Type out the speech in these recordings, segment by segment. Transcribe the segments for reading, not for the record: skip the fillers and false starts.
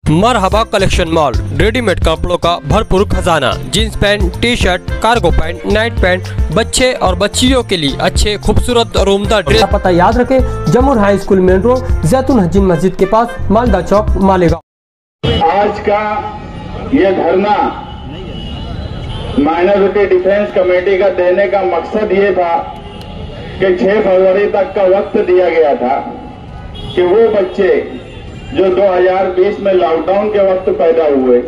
मरहबा collection mall, readymade कपड़ों का भरपूर खजाना। Jeans pant, T shirt, cargo pant, night pant, बच्चे और बच्चियों के लिए अच्छे खूबसूरत और उम्दा ड्रेस। पता याद रखें, जमुर हाई स्कूल मेन रोड, जैतून हजीन मस्जिद के पास, मालदा चौक, मालेगांव। आज का ये धरना माइनॉरिटी डिफेंस कमेटी का देने का मकसद ये था कि 6 फरवरी तक का वक्त दिया गया था कि वो बच्चे जो 2020 में लॉकडाउन के वक्त पैदा हुए,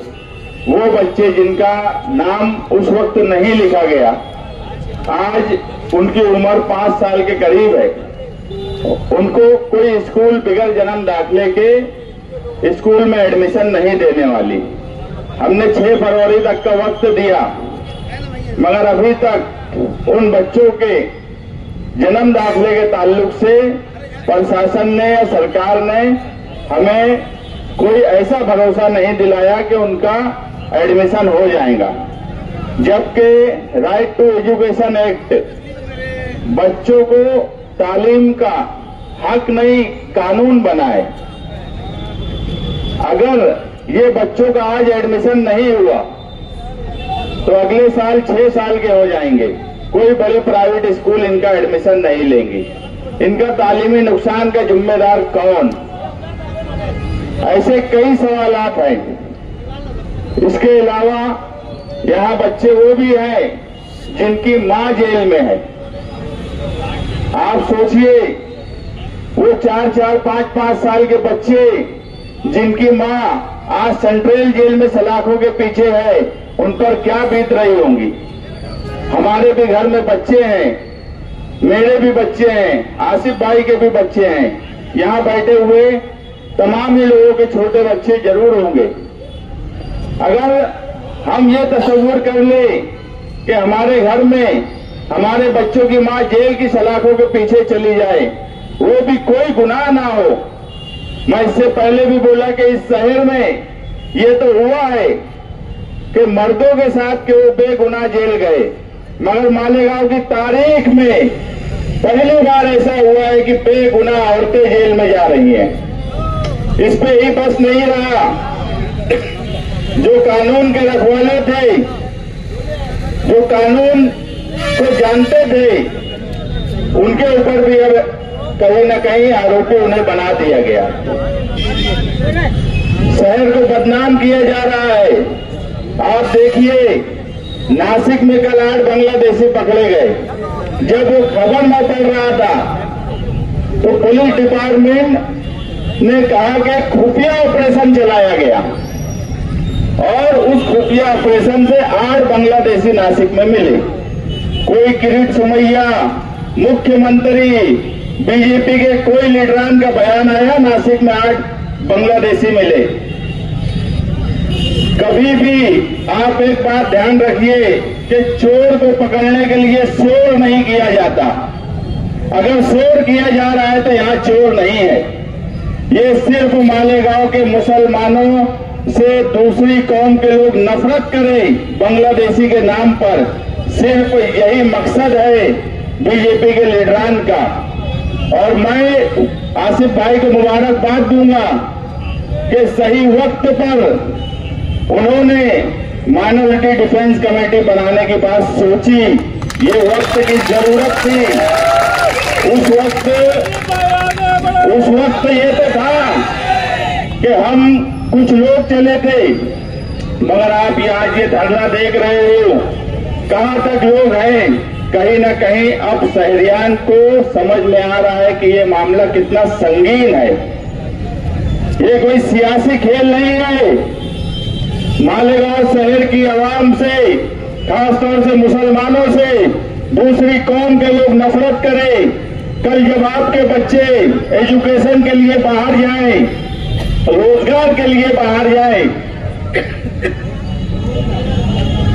वो बच्चे जिनका नाम उस वक्त नहीं लिखा गया, आज उनकी उम्र 5 साल के करीब है, उनको कोई स्कूल बिगैर जन्म दाखिले के स्कूल में एडमिशन नहीं देने वाली। हमने 6 फरवरी तक का वक्त दिया, मगर अभी तक उन बच्चों के जन्म दाखिले के ताल्लुक से प्रशासन ने या सरकार ने हमें कोई ऐसा भरोसा नहीं दिलाया कि उनका एडमिशन हो जाएगा, जबकि राइट टू एजुकेशन एक्ट बच्चों को तालीम का हक नहीं कानून बनाए। अगर ये बच्चों का आज एडमिशन नहीं हुआ तो अगले साल 6 साल के हो जाएंगे, कोई बड़े प्राइवेट स्कूल इनका एडमिशन नहीं लेंगे। इनका तालीमी नुकसान का जिम्मेदार कौन? ऐसे कई सवालात हैं। इसके अलावा यहाँ बच्चे वो भी हैं जिनकी मां जेल में है। आप सोचिए, वो 4-4, 5-5 साल के बच्चे जिनकी मां आज सेंट्रल जेल में सलाखों के पीछे है, उन पर क्या बीत रही होंगी। हमारे भी घर में बच्चे हैं, मेरे भी बच्चे हैं, आसिफ भाई के भी बच्चे हैं। यहाँ बैठे हुए तमाम ही लोगों के छोटे बच्चे जरूर होंगे। अगर हम ये तस्वीर कर ले कि हमारे घर में हमारे बच्चों की मां जेल की सलाखों के पीछे चली जाए, वो भी कोई गुनाह ना हो। मैं इससे पहले भी बोला कि इस शहर में ये तो हुआ है कि मर्दों के साथ के वो बेगुनाह जेल गए, मगर मालेगांव की तारीख में पहली बार ऐसा हुआ है कि बेगुनाह औरतें जेल में जा रही हैं। इस पे ही बस नहीं रहा, जो कानून के रखवाले थे, जो कानून को जानते थे, उनके ऊपर भी अब कहीं न कहीं आरोपी उन्हें बना दिया गया। शहर को बदनाम किया जा रहा है। आप देखिए, नासिक में कल 8 बांग्लादेशी पकड़े गए। जब वो खबर में पड़ रहा था तो पुलिस डिपार्टमेंट ने कहा कि खुफिया ऑपरेशन चलाया गया और उस खुफिया ऑपरेशन से 8 बांग्लादेशी नासिक में मिले। कोई किरीट सुमैया, मुख्यमंत्री, बीजेपी के कोई लीडरान का बयान आया, नासिक में 8 बांग्लादेशी मिले। कभी भी आप एक बात ध्यान रखिए कि चोर को पकड़ने के लिए शोर नहीं किया जाता। अगर शोर किया जा रहा है तो यहाँ चोर नहीं है। ये सिर्फ मालेगांव के मुसलमानों से दूसरी कौम के लोग नफरत करें बांग्लादेशी के नाम पर, सिर्फ यही मकसद है बीजेपी के लीडरान का। और मैं आसिफ भाई को मुबारकबाद दूंगा कि सही वक्त पर उन्होंने माइनॉरिटी डिफेंस कमेटी बनाने की बात सोची। ये वक्त की जरूरत थी। उस वक्त ये तो था कि हम कुछ लोग चले थे, मगर आप आज ये धरना देख रहे हो, कहां तक लोग हैं। कहीं न कहीं अब शहरियान को समझ में आ रहा है कि ये मामला कितना संगीन है। ये कोई सियासी खेल नहीं है। मालेगांव शहर की आवाम से, खासतौर से मुसलमानों से दूसरी कौम के लोग नफरत करें। कल जब आपके बच्चे एजुकेशन के लिए बाहर जाएं, रोजगार के लिए बाहर जाएं,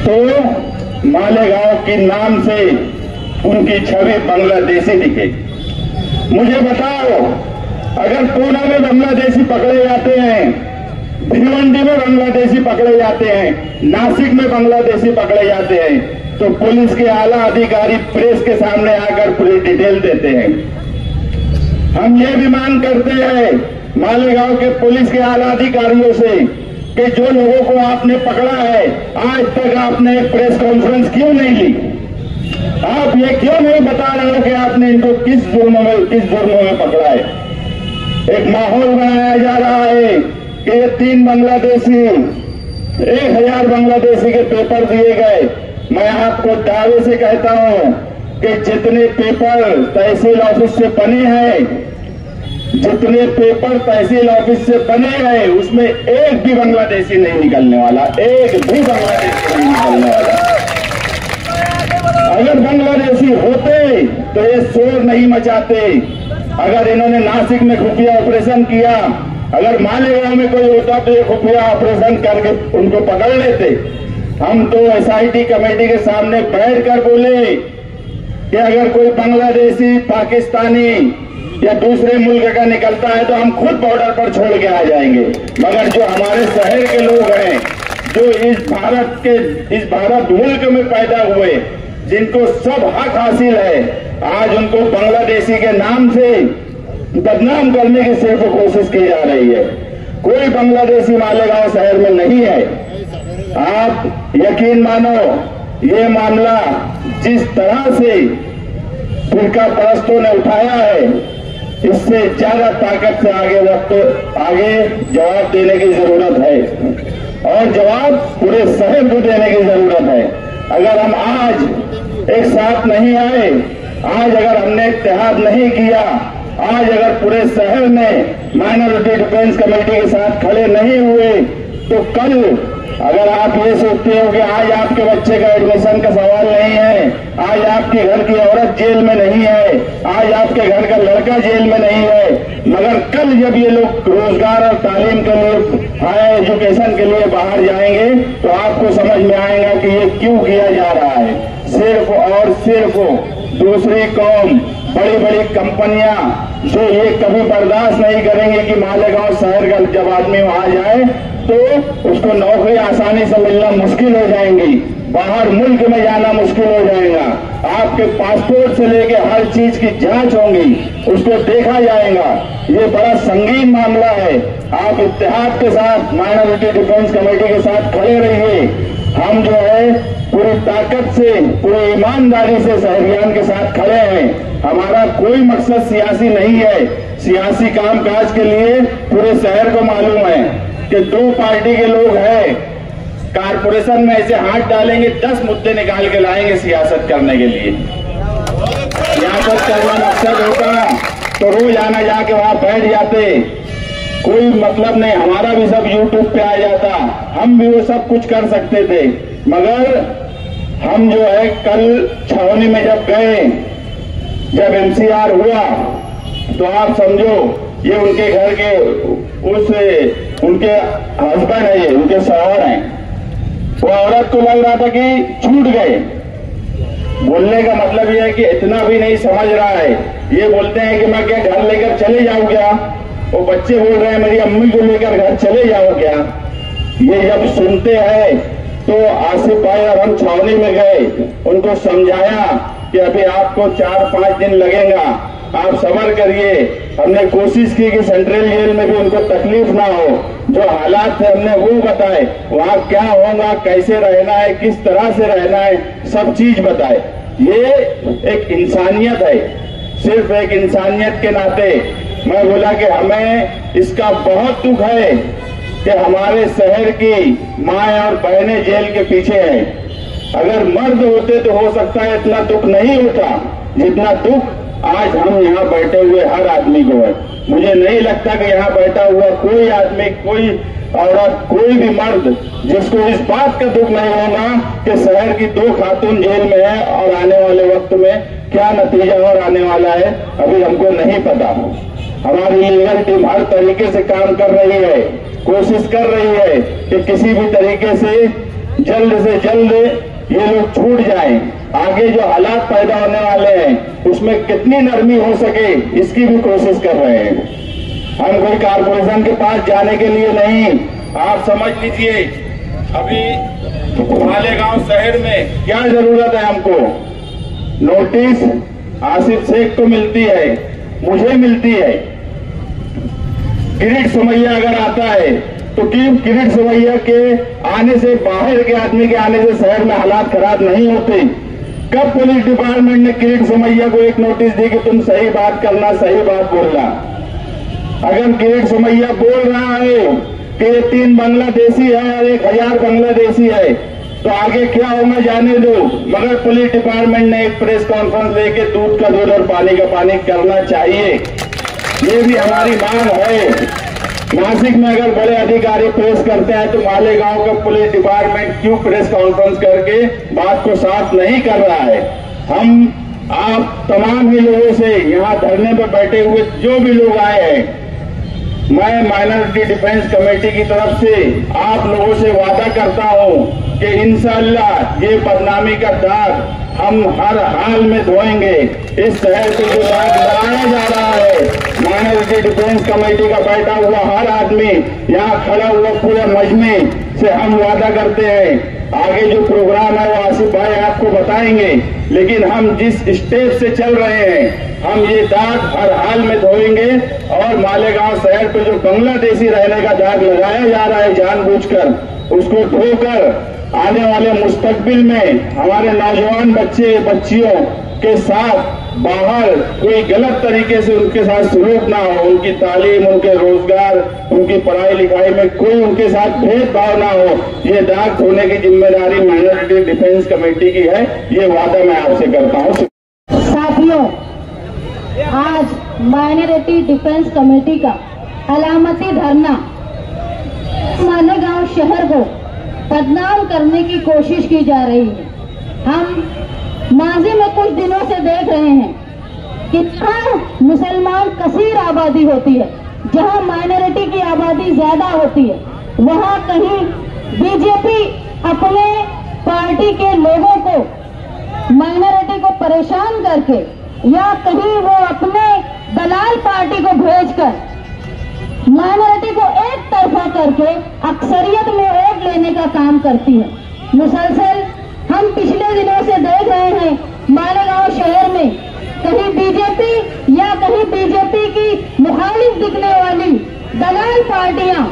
तो मालेगांव के नाम से उनकी छवि बांग्लादेशी दिखे। मुझे बताओ, अगर पूना में बांग्लादेशी पकड़े जाते हैं, भिवंडी में बांग्लादेशी पकड़े जाते हैं, नासिक में बांग्लादेशी पकड़े जाते हैं, तो पुलिस के आला अधिकारी प्रेस के सामने आकर पूरी डिटेल देते हैं। हम ये भी मांग करते हैं मालेगांव के पुलिस के आला अधिकारियों से कि जो लोगों को आपने पकड़ा है, आज तक आपने एक प्रेस कॉन्फ्रेंस क्यों नहीं ली? आप ये क्यों नहीं बता रहे हो कि आपने इनको किस जुर्म में पकड़ा है? एक माहौल बनाया जा रहा है कि ये 3 बांग्लादेशी 1000 बांग्लादेशी के पेपर दिए गए। मैं आपको दावे से कहता हूं कि जितने पेपर तहसील ऑफिस से बने हैं, जितने पेपर तहसील ऑफिस से बने हैं, उसमें एक भी बांग्लादेशी नहीं निकलने वाला, एक भी बांग्लादेशी नहीं निकलने वाला। अगर बांग्लादेशी होते तो ये शोर नहीं मचाते। अगर इन्होंने नासिक में खुफिया ऑपरेशन किया, अगर मालेगांव में कोई होता तो ये खुफिया ऑपरेशन करके उनको पकड़ लेते। हम तो एसआईटी कमेटी के सामने बैठकर बोले कि अगर कोई बांग्लादेशी, पाकिस्तानी या दूसरे मुल्क का निकलता है तो हम खुद बॉर्डर पर छोड़ के आ जाएंगे। मगर जो हमारे शहर के लोग हैं, जो इस भारत मुल्क में पैदा हुए, जिनको सब हक हासिल है, आज उनको बांग्लादेशी के नाम से बदनाम करने की सिर्फ कोशिश की जा रही है। कोई बांग्लादेशी मालेगांव शहर में नहीं है। आप यकीन मानो, ये मामला जिस तरह से फिरका परस्तों ने उठाया है, इससे ज्यादा ताकत से आगे जवाब देने की जरूरत है, और जवाब पूरे शहर को देने की जरूरत है। अगर हम आज एक साथ नहीं आए, आज अगर हमने इत्तेहाद नहीं किया, आज अगर पूरे शहर में माइनॉरिटी डिफेंस कमेटी के साथ खड़े नहीं हुए, तो कल अगर आप ये सोचते हो कि आज आपके बच्चे का एडमिशन का सवाल नहीं है, आज आपके घर की औरत जेल में नहीं है, आज आपके घर का लड़का जेल में नहीं है, मगर कल जब ये लोग रोजगार और तालीम के लिए, हायर एजुकेशन के लिए बाहर जाएंगे, तो आपको समझ में आएगा कि ये क्यों किया जा रहा है। सिर्फ और सिर्फ दूसरी कौम, बड़ी बड़ी कंपनियां जो ये कभी बर्दाश्त नहीं करेंगे कि मालेगांव शहर का जब आदमी वहां जाए तो उसको नौकरी आसानी से मिलना मुश्किल हो जाएंगी, बाहर मुल्क में जाना मुश्किल हो जाएगा, आपके पासपोर्ट से लेके हर चीज की जांच होगी, उसको देखा जाएगा। ये बड़ा संगीन मामला है। आप इत्तेहाद के साथ माइनॉरिटी डिफेंस कमेटी के साथ खड़े रहिए। हम जो है पूरी ताकत से, पूरी ईमानदारी से शहरियान के साथ खड़े हैं। हमारा कोई मकसद सियासी नहीं है। सियासी कामकाज के लिए पूरे शहर को मालूम है कि 2 पार्टी के लोग हैं, कारपोरेशन में ऐसे हाथ डालेंगे, 10 मुद्दे निकाल के लाएंगे सियासत करने के लिए। सियासत करना मकसद होता तो रोज आना जाके वहां बैठ जाते, कोई मतलब नहीं। हमारा भी सब यूट्यूब पे आ जाता, हम भी वो सब कुछ कर सकते थे, मगर हम जो है कल छावनी में जब गए, जब एमसीआर हुआ, तो आप समझो ये उनके घर के उनके हस्बैंड है, ये उनके शौहर हैं। वो औरत को लग रहा था कि छूट गए। बोलने का मतलब ये है कि इतना भी नहीं समझ रहा है। ये बोलते हैं कि मैं क्या घर लेकर चले जाऊं क्या? वो बच्चे बोल रहे हैं मेरी अम्मी को लेकर घर चले जाओ क्या? ये जब सुनते हैं तो आसिफ भाई और हम छावनी में गए, उनको समझाया कि अभी आपको 4-5 दिन लगेगा, आप सब्र करिए। हमने कोशिश की कि सेंट्रल जेल में भी उनको तकलीफ ना हो। जो हालात थे हमने वो बताए, वहाँ क्या होगा, कैसे रहना है, किस तरह से रहना है, सब चीज बताए। ये एक इंसानियत है। सिर्फ एक इंसानियत के नाते मैं बोला कि हमें इसका बहुत दुख है कि हमारे शहर की माएं और बहनें जेल के पीछे हैं। अगर मर्द होते तो हो सकता है इतना दुख नहीं होता जितना दुख आज हम यहाँ बैठे हुए हर आदमी को है। मुझे नहीं लगता कि यहाँ बैठा हुआ कोई आदमी, कोई औरत, कोई भी मर्द जिसको इस बात का दुख नहीं होगा कि शहर की 2 खातून जेल में है और आने वाले वक्त में क्या नतीजा और आने वाला है अभी हमको नहीं पता। हमारी लीगल टीम हर तरीके से काम कर रही है, कोशिश कर रही है कि किसी भी तरीके से जल्द ये लोग छूट जाएं। आगे जो हालात पैदा होने वाले हैं उसमें कितनी नरमी हो सके इसकी भी कोशिश कर रहे हैं। हम कोई कारपोरेशन के पास जाने के लिए नहीं, आप समझ लीजिए अभी मालेगांव शहर में क्या जरूरत है हमको। नोटिस आसिफ शेख को मिलती है, मुझे मिलती है, किरीट सोमैया अगर आता है तो किरीट सोमैया के आने से, बाहर के आदमी के आने से शहर में हालात खराब नहीं होते। कब पुलिस डिपार्टमेंट ने किरीट सोमैया को एक नोटिस दी कि तुम सही बात करना, सही बात बोलना? अगर किरीट सोमैया बोल रहा है कि 3 बांग्लादेशी है और 1000 बांग्लादेशी है, तो आगे क्या होगा जाने दो। मगर पुलिस डिपार्टमेंट ने एक प्रेस कॉन्फ्रेंस लेके दूध का दूध और पानी का पानी करना चाहिए, ये भी हमारी मांग है। नासिक में अगर बड़े अधिकारी प्रेस करते हैं तो मालेगांव का पुलिस डिपार्टमेंट क्यों प्रेस कॉन्फ्रेंस करके बात को साफ नहीं कर रहा है? हम आप तमाम ही लोगों से, यहाँ धरने पर बैठे हुए जो भी लोग आए हैं, मैं माइनॉरिटी डिफेंस कमेटी की तरफ से आप लोगों से वादा करता हूं कि इंशाअल्लाह ये बदनामी का दाग हम हर हाल में धोएंगे। इस शहर से जो दाग लगाया जा रहा है, माइनॉरिटी डिफेंस कमेटी का बैठा हुआ हर आदमी, यहाँ खड़ा हुआ पूरे मजमे से हम वादा करते हैं, आगे जो प्रोग्राम है वो आसिफ भाई आपको बताएंगे, लेकिन हम जिस स्टेप से चल रहे हैं हम ये दाग हर हाल में धोएंगे। और मालेगांव शहर पे जो बांग्लादेशी रहने का दाग लगाया जा रहा है जानबूझकर, उसको धोकर आने वाले मुस्तकबिल में हमारे नौजवान बच्चे बच्चियों के साथ बाहर कोई गलत तरीके से उनके साथ सलूक ना हो, उनकी तालीम, उनके रोजगार, उनकी पढ़ाई लिखाई में कोई उनके साथ भेदभाव ना हो। ये दाग धोने की जिम्मेदारी माइनॉरिटी डिफेंस कमेटी की है, ये वादा मैं आपसे करता हूँ। साथियों, आज माइनॉरिटी डिफेंस कमेटी का अलामती धरना मालेगांव शहर को बदनाम करने की कोशिश की जा रही है। हम माजी में कुछ दिनों से देख रहे हैं कि जहाँ मुसलमान कसीर आबादी होती है, जहाँ माइनॉरिटी की आबादी ज्यादा होती है, वहाँ कहीं बीजेपी अपने पार्टी के लोगों को, माइनॉरिटी को परेशान करके, या कहीं वो अपने दलाल पार्टी को भेजकर माइनॉरिटी को एक तरफा करके अक्सरियत में वोट लेने का काम करती है। मुसलसल हम पिछले दिनों से देख रहे हैं मालेगांव शहर में कहीं बीजेपी या कहीं बीजेपी की मुखालिफ दिखने वाली दलाल पार्टियां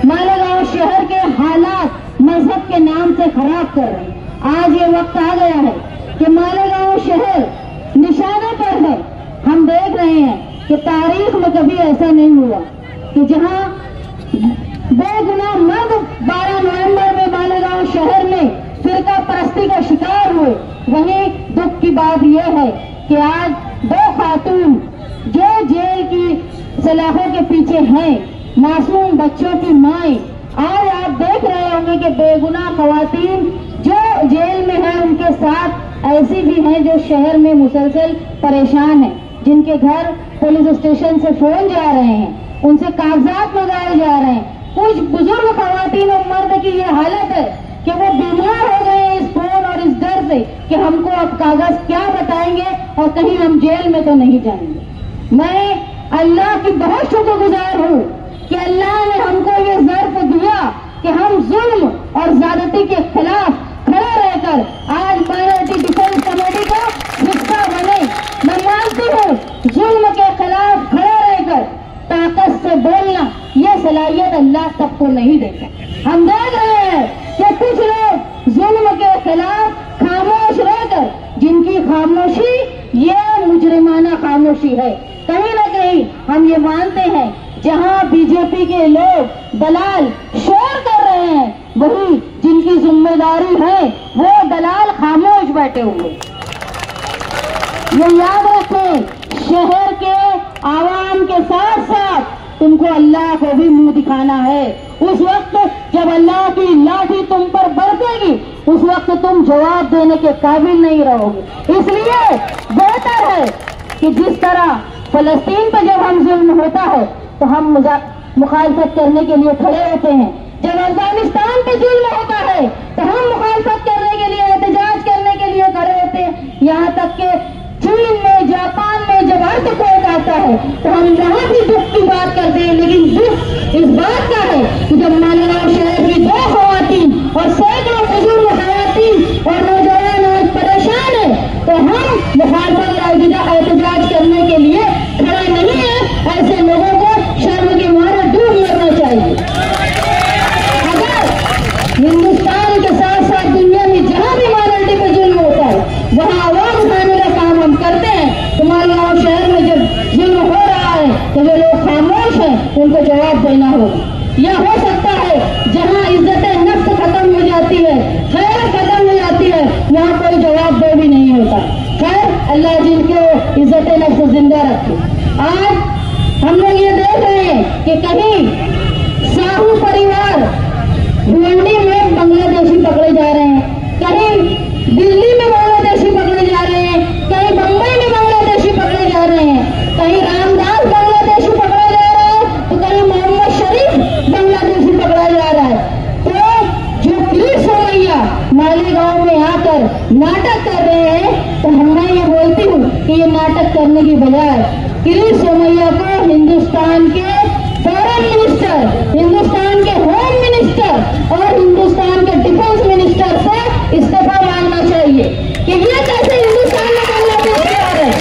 मालेगांव शहर के हालात मजहब के नाम से खराब कर रही हैं। आज ये वक्त आ गया है कि मालेगांव शहर निशाने पर है। हम देख रहे हैं कि तारीख में कभी ऐसा नहीं हुआ कि जहां बेगुनाह मर्द 12 नवंबर में मालेगांव शहर में फिरका परस्ती का शिकार हुए। वहीं दुख की बात यह है कि आज 2 खातून जो जेल की सलाखों के पीछे हैं, मासूम बच्चों की माएं, आज आप देख रहे होंगे कि बेगुनाह खवातीन जो जेल में हैं, उनके साथ ऐसी भी हैं जो शहर में मुसलसल परेशान हैं, जिनके घर पुलिस स्टेशन से फोन जा रहे हैं, उनसे कागजात मंगाए जा रहे हैं। कुछ बुजुर्ग खवातीन और मर्द की ये हालत है कि वो बीमार हो गए हैं इस फोन और इस डर से कि हमको अब कागज क्या बताएंगे और कहीं हम जेल में तो नहीं जाएंगे। मैं अल्लाह की बहुत शुक्रगुजार हूँ कि अल्लाह ने हमको ये ज़र्फ दिया कि हम जुल्म और ज्यादती के खिलाफ खड़े रहकर आज माइनॉरिटी डिफेंस कमेटी का हिस्सा बने। मैं मानती हूँ जुल्म के खिलाफ खड़े रहकर ताकत से बोलना, ये सलाहियत अल्लाह सबको नहीं देता। हम देख रहे हैं कि कुछ लोग जुल्म के खिलाफ खामोश रहकर, जिनकी खामोशी ये मुजरिमाना खामोशी है। कहीं ना कहीं हम ये मानते हैं जहां बीजेपी के लोग दलाल शोर कर रहे हैं, वही जिनकी जिम्मेदारी है वो दलाल खामोश बैठे हुए। ये याद रखें, शहर के आवाम के साथ साथ तुमको अल्लाह को भी मुंह दिखाना है। उस वक्त जब अल्लाह की लाठी तुम पर बरसेगी, उस वक्त तुम जवाब देने के काबिल नहीं रहोगे। इसलिए बेहतर है कि जिस तरह फलस्तीन पर जब हम जुल्म होता है तो हम मुखालफत करने के लिए खड़े होते हैं, जब अफगानिस्तान पे जुल्म होता है तो हम मुखालफत करने के लिए, एहतजाज करने के लिए खड़े होते हैं। यहाँ तक के चीन में, जापान में जब अर्थक्वेक आता है तो हम वहां भी दुख की बात करते हैं। लेकिन दुख इस बात का है कि जब मालेगांव शहर की 2 खवातीन और सैकड़ों बुजुर्ग खवातीन और नौजवान आज परेशान है तो हम मुखालफत या एहतजाज करने के लिए खड़े नहीं है। ऐसे लोगों को शर्म के मारे वहाँ आवाज उठाने का काम हम करते हैं। तो मालेगांव शहर में जब जुल्म हो रहा है तो जो लोग खामोश हैं उनको जवाब देना होगा। यह हो सकता है जहाँ इज्जत नफ्स खत्म हो जाती है, खैर खत्म हो जाती है, वहाँ कोई जवाब दे भी नहीं होता। खैर अल्लाह जिनको इज्जत नफ्स जिंदा रखे। आज हम लोग ये देख रहे हैं कि कहीं साहू परिवार भिवंडी में बांग्लादेशी पकड़े जा रहे हैं, कहीं दिल्ली में बांग्लादेशी पकड़े जा रहे हैं, कहीं बम्बई में बांग्लादेशी पकड़े जा रहे हैं, कहीं रामदास बांग्लादेशी पकड़ा जा रहा है, तो कहीं मोहम्मद शरीफ बांग्लादेशी पकड़ा जा रहा है। तो जो पीर सोमैया मालेगांव में आकर नाटक कर रहे हैं, तो मैं ये बोलती हूँ कि ये नाटक करने की बजाय पीर सोमैया को हिंदुस्तान के फॉरेन मिनिस्टर, हिंदुस्तान के होम मिनिस्टर और हिंदुस्तान के डिफेंस मिनिस्टर से इस्तीफा मांगना चाहिए कि ये कैसे हिंदुस्तान में बांग्लादेश के आ रहे हैं।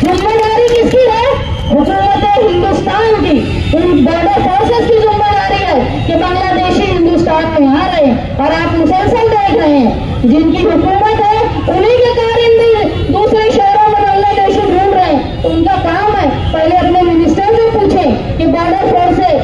जिम्मेदारी किसकी है? हुकूमत हिंदुस्तान की, इन बॉर्डर फोर्सेस की जिम्मेदारी है कि बांग्लादेशी हिंदुस्तान में आ रहे हैं। और आप मुसलसल देख रहे हैं जिनकी हुकूमत है उन्हीं के कारिंदे दूसरे शहरों में बांग्लादेशी ढूंढ रहे हैं। उनका काम है पहले अपने मिनिस्टर से पूछें कि बॉर्डर फोर्सेस,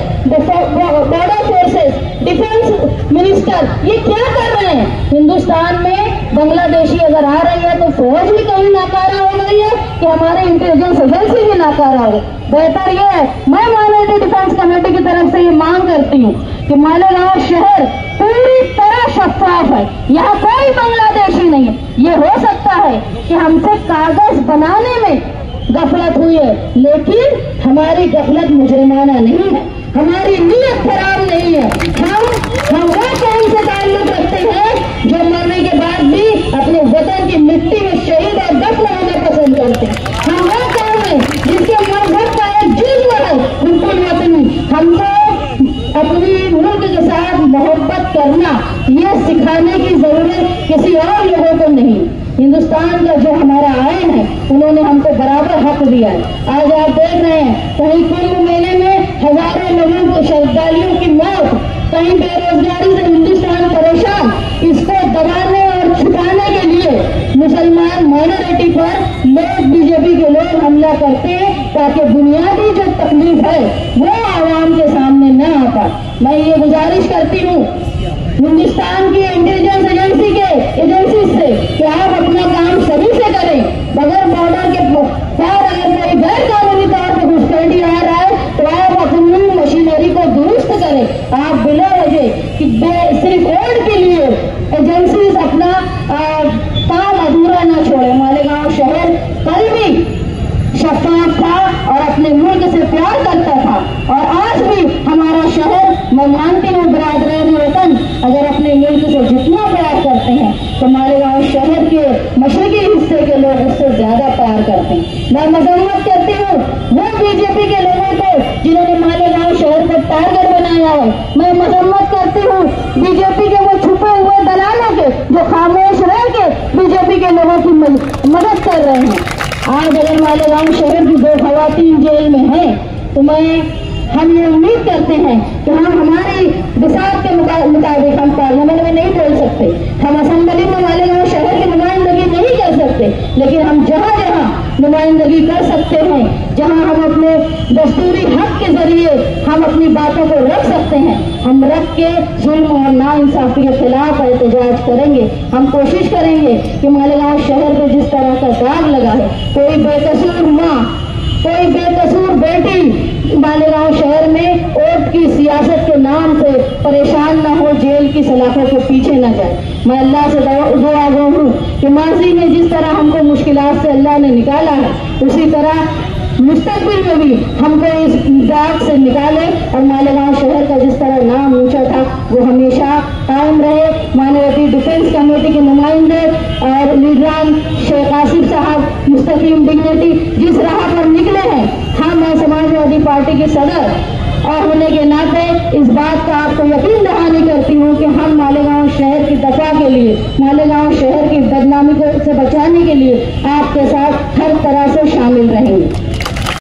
डिफेंस मिनिस्टर ये क्या कर रहे हैं। हिंदुस्तान में बांग्लादेशी अगर आ रही है तो फौज भी कहीं नाकारा हो गई है कि हमारे इंटेलिजेंस एजेंसी भी नाकारा हो गई। बेहतर ये है, मैं माइनॉरिटी डिफेंस कमेटी की तरफ से ये मांग करती हूँ कि मालेगांव शहर पूरी तरह शफाफ है, यहाँ कोई बांग्लादेशी नहीं है। ये हो सकता है कि हमसे कागज बनाने में गफलत हुई है, लेकिन हमारी गफलत मुजरिमाना नहीं है, हमारी नीयत खराब नहीं है। हम वो कौम से ताल्लुक रखते हैं जो मरने के बाद भी अपने वतन की मिट्टी में शहीद और दफन होना पसंद करते हैं। हम वो कौम है जिसके मजहब का एक जुज्व है बिल्कुल वतनी। हमको अपनी मुल्क के साथ मोहब्बत करना ये सिखाने की जरूरत किसी और लोगों को नहीं। हिंदुस्तान का जो हमारा आयन है उन्होंने हमको बराबर हक दिया है। आज आप देख रहे हैं कहीं कुंभ मेले में हजारों लोगों को, श्रद्धालुओं की मौत, कहीं बेरोजगारी से हिंदुस्तान परेशान। इसको दबाने और छुपाने के लिए मुसलमान माइनॉरिटी पर लोग, बीजेपी के लोग हमला करते हैं ताकि बुनियादी जो तकलीफ है वो आवाम के सामने न आ पाए। मैं ये गुजारिश करती हूँ हिंदुस्तान की इंटेलिजेंस एजेंसी से कि आप अपना काम सही से करें। बगैर बॉर्डर के पार अगर कोई गैर कानूनी तौर पर घुसपैठी आ रहा है तो आप अपनी मशीनरी को दुरुस्त करें। आप बिना वजह कि सिर्फ वोट के लिए एजेंसी अपना काम अधूरा न छोड़े। मालेगांव शहर कल भी शफाफ था और अपने मुल्क से प्यार करता था, और आज भी हमारा शहर, मैं मानती हूँ बरादरान वतन अगर अपने मुल्क से जितना प्यार करते हैं तो मालेगांव शहर के मशरकी हिस्से के लोग उससे ज्यादा प्यार करते हैं। मैं मजम्मत करती हूँ वो बीजेपी के लोगों को जिन्होंने मालेगांव शहर को टारगेट बनाया है। मैं मजम्मत करती हूँ बीजेपी के वो छुपे हुए दलालों के जो खामोश रह के बीजेपी के लोगों की मदद कर रहे हैं। आज अगर मालेगांव शहर की 2 खवातीन जेल में हैं तो हम ये उम्मीद करते हैं कि हम हमारी बिसात के मुताबिक हम पार्लियामेंट में नहीं बोल सकते, हम असेंबली में मालेगांव शहर की नुमाइंदगी नहीं कर सकते, लेकिन हम जहाँ जहाँ नुमाइंदगी कर सकते हैं, जहाँ हम अपने दस्तूरी हक के जरिए हम अपनी बातों को रख सकते हैं, हम रख के जुल्म और नाइंसाफी के खिलाफ एहतजाज करेंगे। हम कोशिश करेंगे कि मालेगांव शहर पे जिस तरह का दाग लगा है, कोई बेकसूर माँ, कोई बेकसूर बेटी मालेगांव शहर में वोट की सियासत के नाम से परेशान न हो, जेल की सलाखों के पीछे न जाए। मैं अल्लाह से दुआ गो हूँ कि माजी में जिस तरह हमको मुश्किलात से अल्लाह ने निकाला है उसी तरह मुस्तकबिल में भी हमको इस दाग से निकाले और मालेगांव शहर का जिस तरह नाम ऊंचा था वो हमेशा कायम रहे। माइनॉरिटी डिफेंस कमेटी के नुमाइंदे और लीडरान शेख आसिफ साहब मुस्तकीम डिग्निटी जिस राह पर निकले हैं, मैं समाजवादी पार्टी के सदर और होने के नाते इस बात का आपको यकीन दहानी करती हूँ कि हम मालेगांव शहर की दफा के लिए, मालेगांव शहर की बदनामी से बचाने के लिए आपके साथ हर तरह से शामिल रहेंगे।